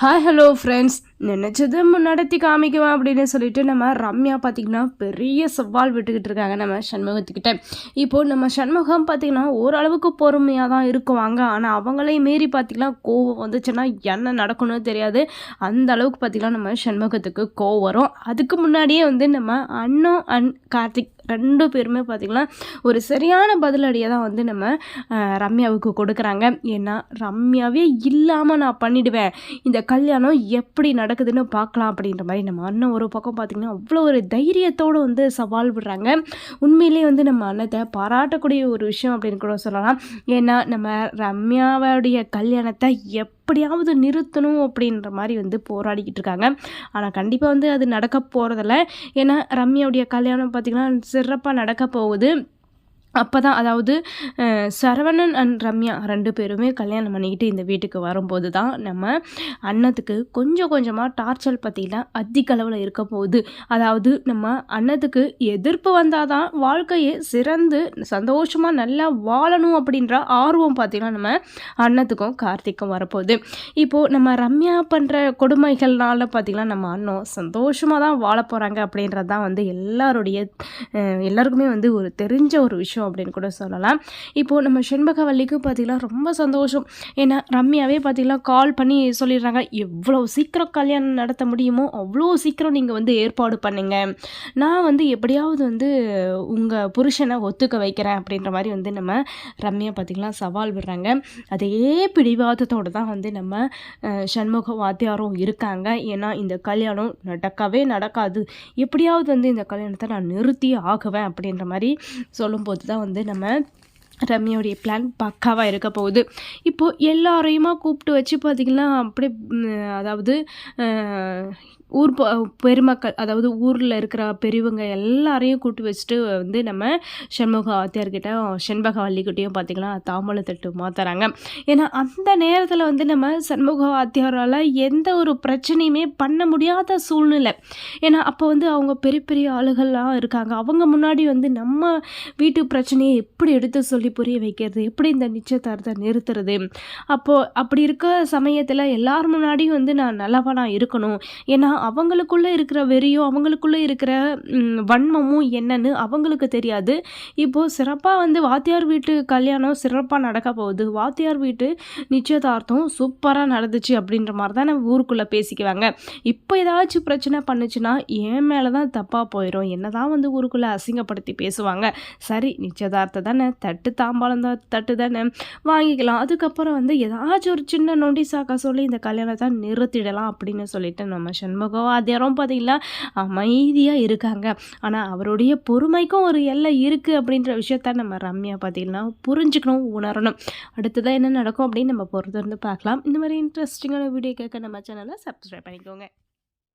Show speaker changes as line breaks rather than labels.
Hi hello friends, நினச்சதை நடத்தி காமிக்குவேன் அப்படின்னு சொல்லிட்டு நம்ம ரம்யா பார்த்திங்கன்னா பெரிய சவால் விட்டுக்கிட்டு இருக்காங்க நம்ம சண்முகத்துக்கிட்ட. இப்போது நம்ம சண்முகம் பார்த்திங்கன்னா ஓரளவுக்கு பொறுமையாக தான் இருக்குவாங்க. ஆனால் அவங்களையும் மீறி பார்த்திங்கன்னா கோவம் வந்துச்சுன்னா என்ன நடக்கணும்னு தெரியாது. அந்த அளவுக்கு பார்த்திங்கன்னா நம்ம சண்முகத்துக்கு கோவம் வரும். அதுக்கு முன்னாடியே வந்து நம்ம அண்ணன் அண்ட் கார்த்திக் 2 பேருமே பார்த்திங்கன்னா ஒரு சரியான பதிலடியை தான் வந்து நம்ம ரம்யாவுக்கு கொடுக்குறாங்க. ஏன்னா ரம்யாவே இல்லாமல் நான் பண்ணிவிடுவேன், இந்த கல்யாணம் எப்படி நடக்குதுன்னு பார்க்கலாம் அப்படின்ற மாதிரி நம்ம அண்ணன் ஒரு பக்கம் பார்த்திங்கன்னா அவ்வளோ ஒரு தைரியத்தோடு வந்து சவால் விடுறாங்க. உண்மையிலே வந்து நம்ம அண்ணத்தை பாராட்டக்கூடிய ஒரு விஷயம் அப்படின்னு கூட சொல்லலாம். ஏன்னா நம்ம ரம்யாவுடைய கல்யாணத்தை எப்படியாவது நிறுத்தணும் அப்படின்ற மாதிரி வந்து போராடிக்கிட்டு இருக்காங்க. ஆனால் கண்டிப்பாக வந்து அது நடக்க போகிறதில்ல. ஏன்னா ரம்யாவுடைய கல்யாணம் பார்த்திங்கன்னா சிறப்பாக நடக்க போகுது. அப்போ தான், அதாவது சரவணன் அண்ட் ரம்யா 2 பேருமே கல்யாணம் பண்ணிக்கிட்டு இந்த வீட்டுக்கு வரும்போது தான் நம்ம அண்ணத்துக்கு கொஞ்சம் கொஞ்சமாக டார்ச்சர் பற்றிலாம் அதிக அளவில் இருக்க போகுது. அதாவது நம்ம அண்ணத்துக்கு எதிர்ப்பு வந்தால் தான் வாழ்க்கையை சிறந்து சந்தோஷமாக நல்லா வாழணும் அப்படின்ற ஆர்வம் பார்த்திங்கன்னா நம்ம அண்ணத்துக்கும் கார்த்திக்கும் வரப்போகுது. இப்போது நம்ம ரம்யா பண்ணுற கொடுமைகள்னால பார்த்திங்கன்னா நம்ம அண்ணன் சந்தோஷமாக தான் வாழ போகிறாங்க அப்படின்றது தான் வந்து எல்லாருக்குமே வந்து ஒரு தெரிஞ்ச ஒரு விஷயம் அப்படின்னு கூட சொல்லலாம். இப்போது நம்ம செண்பகவல்லிக்கு பார்த்திங்கன்னா ரொம்ப சந்தோஷம். ஏன்னா ரம்யாவே பார்த்திங்கன்னா கால் பண்ணி சொல்லிடுறாங்க, எவ்வளோ சீக்கிரம் கல்யாணம் நடத்த முடியுமோ அவ்வளோ சீக்கிரம் நீங்கள் வந்து ஏற்பாடு பண்ணுங்க, நான் வந்து எப்படியாவது வந்து உங்கள் புருஷனை ஒத்துக்க வைக்கிறேன் அப்படின்ற மாதிரி வந்து நம்ம ரம்யா பார்த்திங்கன்னா சவால் விடுறாங்க. அதே பிடிவாதத்தோடு தான் வந்து நம்ம சண்முக வாத்தியாரும் இருக்காங்க. ஏன்னா இந்த கல்யாணம் நடக்கவே நடக்காது, எப்படியாவது வந்து இந்த கல்யாணத்தை நான் நிறுத்தியே ஆகுவேன் அப்படின்ற மாதிரி சொல்லும்போது தான் வந்து நம்ம ரம்யாவுடைய பிளான் பக்காவாக இருக்க போகுது. இப்போது எல்லாரையுமா கூப்பிட்டு வச்சு பார்த்திங்கன்னா அப்படியே, அதாவது ஊர் பெருமக்கள், அதாவது ஊரில் இருக்கிற பெரியவங்க எல்லாரையும் கூப்பிட்டு வச்சுட்டு வந்து நம்ம சண்முக வாத்தியார்கிட்ட செண்பகவல்லிக்கிட்டையும் பார்த்திங்கன்னா தாம்பூலத்தட்டு மாற்றுறாங்க. ஏன்னா அந்த நேரத்தில் வந்து நம்ம சண்முக வாத்தியாரால் எந்த ஒரு பிரச்சனையுமே பண்ண முடியாத சூழ்நிலை. ஏன்னா அப்போ வந்து அவங்க பெரிய பெரிய ஆளுகள்லாம் இருக்காங்க. அவங்க முன்னாடி வந்து நம்ம வீட்டு பிரச்சனையை எப்படி எடுத்து சொல்லி புரிய வைக்கிறது, எப்படி இந்த நிச்சயதார்த்தத்தை நிறுத்துறது. அப்போது அப்படி இருக்க சமயத்தில் எல்லார் முன்னாடியும் வந்து நான் நல்லவனாக இருக்கணும். ஏன்னா அவங்களுக்குள்ளே இருக்கிற வெறியும் அவங்களுக்குள்ளே இருக்கிற வன்மமும் என்னன்னு அவங்களுக்கு தெரியாது. இப்போது சிறப்பாக வந்து வாத்தியார் வீட்டு கல்யாணம் சிறப்பாக நடக்க போகுது, வாத்தியார் வீட்டு நிச்சயதார்த்தம் சூப்பராக நடந்துச்சு அப்படின்ற மாதிரி தான் நம்ம ஊருக்குள்ளே பேசிக்குவாங்க. இப்போ ஏதாச்சும் பிரச்சனை பண்ணுச்சுன்னா என் மேலே தான் தப்பாக போயிடும், என்ன தான் வந்து ஊருக்குள்ளே அசிங்கப்படுத்தி பேசுவாங்க. சரி, நிச்சயதார்த்தம் தானே, தாம்பாளம் தான் தட்டு தானே, வாங்கிக்கலாம். அதுக்கப்புறம் வந்து ஏதாச்சும் ஒரு சின்ன நோட்டீஸாக்க சொல்லி இந்த கல்யாணத்தை நிறுத்திடலாம் அப்படின்னு சொல்லிட்டு நம்ம சண்முக வாத்தியாரும் பார்த்திங்கன்னா அமைதியாக இருக்காங்க. ஆனால் அவருடைய பொறுமைக்கும் ஒரு எல்லை இருக்குது அப்படின்ற விஷயத்த நம்ம ரம்யா பார்த்திங்கன்னா புரிஞ்சுக்கணும், உணரணும். அடுத்ததான் என்ன நடக்கும் அப்படின்னு நம்ம பொறுத்திருந்து பார்க்கலாம். இந்த மாதிரி இன்ட்ரெஸ்டிங்கான வீடியோ கேட்க நம்ம சேனலை சப்ஸ்கிரைப் பண்ணிக்கோங்க.